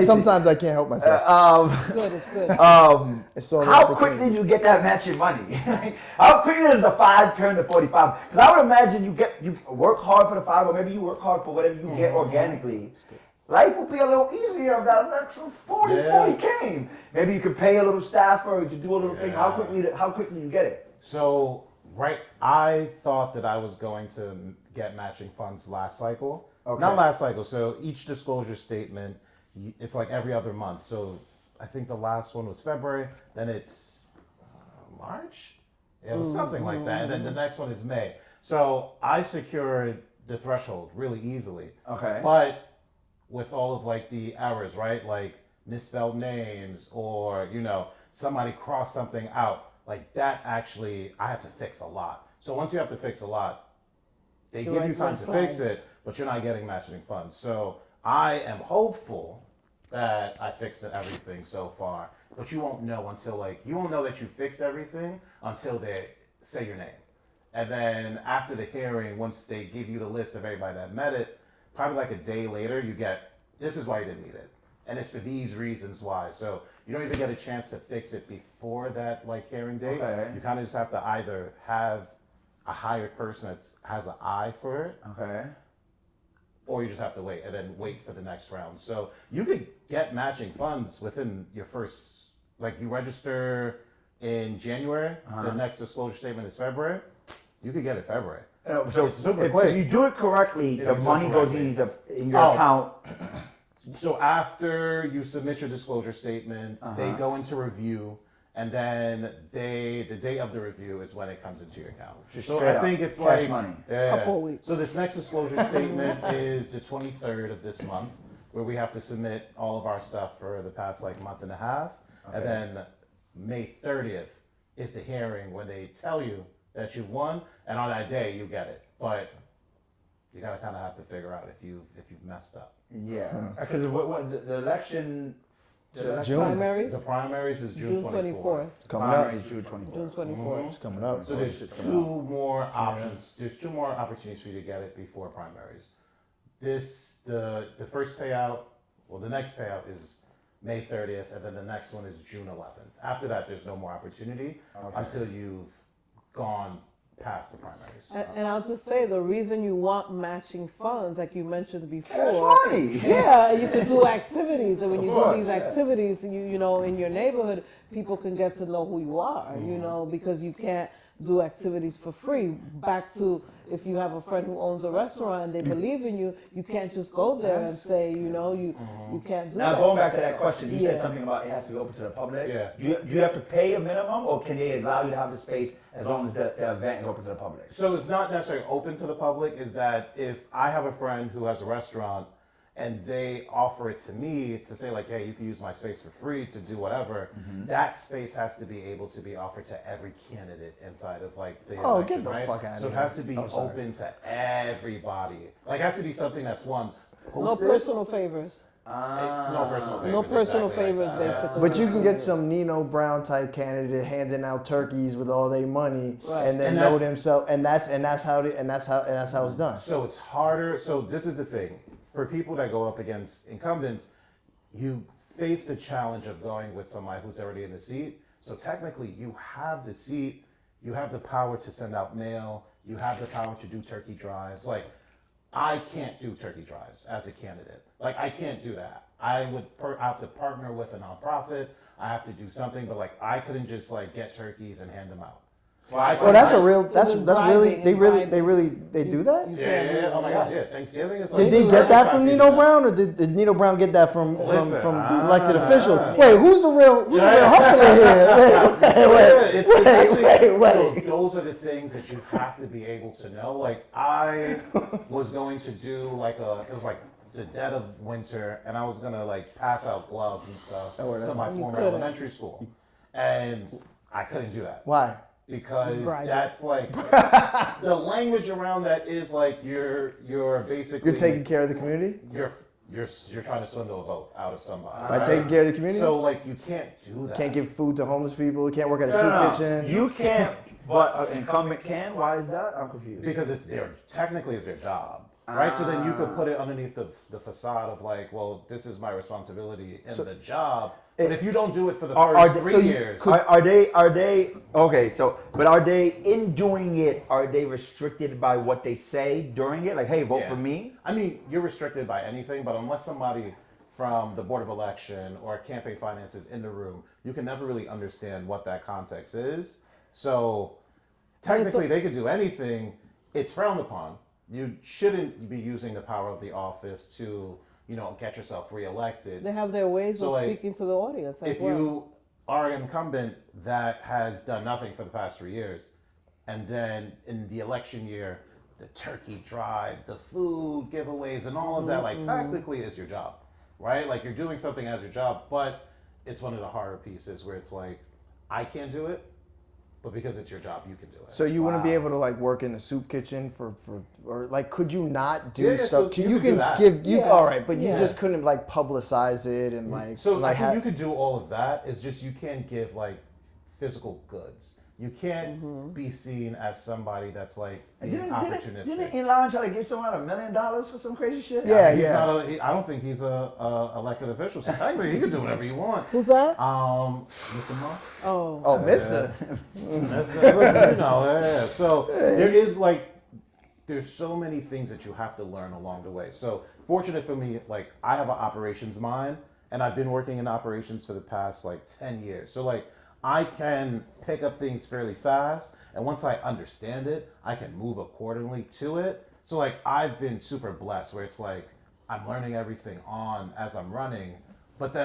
Sometimes I can't help myself. It's good, it's good. How quickly do you get that matching money? How quickly does the 5 turn to 45? Because I would imagine you work hard for the 5, or maybe you work hard for whatever you get organically. Life will be a little easier if that 40 came. Maybe you could pay a little staffer to do a little thing. How quickly you get it? So I thought that I was going to get matching funds last cycle. Okay. Not last cycle. So each disclosure statement, it's like every other month. So I think the last one was February. Then it's March. It was something like that. And then the next one is May. So I secured the threshold really easily. Okay. But with all of like the errors, right? Like misspelled names, or somebody crossed something out. Like that actually, I had to fix a lot. So once you have to fix a lot, they give you time to fix it, but you're not getting matching funds. So I am hopeful that I fixed everything so far, but you won't know until you won't know that you fixed everything until they say your name. And then after the hearing, once they give you the list of everybody that met it, probably like a day later, you get, this is why you didn't meet it. And it's for these reasons why. So you don't even get a chance to fix it before that hearing date. Okay. You kind of just have to either have a hired person that has an eye for it. Okay. Or you just have to wait and then wait for the next round. So you could get matching funds within your first, you register in January, the next disclosure statement is February, you could get it February. So it's super quick. If you do it correctly, the money goes in your account. So after you submit your disclosure statement, they go into review, and then the day of the review is when it comes into your account. So I think it's cash money. Couple of weeks. So this next disclosure statement is the 23rd of this month, where we have to submit all of our stuff for the past month and a half, and then May 30th is the hearing when they tell you that you won, and on that day you get it. But you gotta kind of have to figure out if you've messed up. Yeah, because the election. June. The primaries is June 24th. Coming up. June 24th. June 24th. It's coming up. So there's two more options. There's 2 more opportunities for you to get it before primaries. The first payout, the next payout is May 30th, and then the next one is June 11th. After that, there's no more opportunity until you've gone past the primaries. And I'll just say, the reason you want matching funds, like you mentioned before, that's money. Yeah, you can do activities, and when you do these activities, you know, in your neighborhood, people can get to know who you are, because you can't do activities for free. Back to, if you have a friend who owns a restaurant and they believe in you, you can't just go there and say, you can't do that. Now going back to that question, you said something about it has to be open to the public. Yeah. Do you have to pay a minimum, or can they allow you to have the space as long as the event is open to the public? So it's not necessarily open to the public, is that if I have a friend who has a restaurant and they offer it to me to say hey, you can use my space for free to do whatever, that space has to be able to be offered to every candidate inside of the election, get the fuck out of here. So it has to be open to everybody. It has to be something that's posted. No personal favors. No personal favors. No personal exactly favors, basically. But you can get some Nino Brown type candidate handing out turkeys with all their money, and then know themselves, and that's how it's done. So it's harder. So this is the thing. For people that go up against incumbents, you face the challenge of going with somebody who's already in the seat. So technically, you have the seat, you have the power to send out mail, you have the power to do turkey drives. I can't do turkey drives as a candidate. I can't do that. I have to partner with a nonprofit. I have to do something, but I couldn't just get turkeys and hand them out. That's really they do that? Yeah. Oh my God, yeah. Thanksgiving is Did they get that from Nino Brown, or did Nino Brown get that from elected officials? Wait, who's the real hustler here? So those are the things that you have to be able to know. I was going to do it was the dead of winter, and I was gonna pass out gloves and stuff to my former elementary school, and I couldn't do that. Why? Because that's the language around that is you're basically taking care of the community. You're trying to swindle a vote out of somebody by taking care of the community. So you can't do that. Can't give food to homeless people. You can't work at a soup kitchen. You can't, but an incumbent can. Why is that? I'm confused. Because technically it's their job. right? So then you could put it underneath the facade of like, well, this is my responsibility in the job. But if you don't do it for the first 3 years, are they okay? So, but are they in doing it? Are they restricted by what they say during it? Like, hey, vote for me. I mean, you're restricted by anything, but unless somebody from the Board of Election or campaign finance is in the room, you can never really understand what that context is. So technically, they could do anything. It's frowned upon. You shouldn't be using the power of the office to, get yourself reelected. They have their ways of speaking to the audience as if well. you are an incumbent that has done nothing for the past 3 years, and then in the election year, the turkey drive, the food giveaways, and all of that, like technically is your job, right? Like you're doing something as your job, but it's one of the harder pieces where it's like, I can't do it, but because it's your job, you can do it. So you wouldn't be able to like work in the soup kitchen or like could you not do stuff? So you can do that. give you Yeah. all right, but you Yeah. just couldn't like publicize it and like. So like I think you could do all of that. It's just you can't give like physical goods. You can't be seen as somebody that's like being opportunistic. Didn't Elon try to give someone $1 million for some crazy shit? Yeah, He's yeah. not I don't think he's a elected official. So technically, he can do whatever you want. Who's that? Mr. Musk. Oh, Mister. Listen, yeah. So there is there's so many things that you have to learn along the way. So fortunate for me, like I have an operations mind, and I've been working in operations for the past 10 years. So I can pick up things fairly fast, and once I understand it, I can move accordingly to it. So I've been super blessed where it's I'm learning everything as I'm running, but then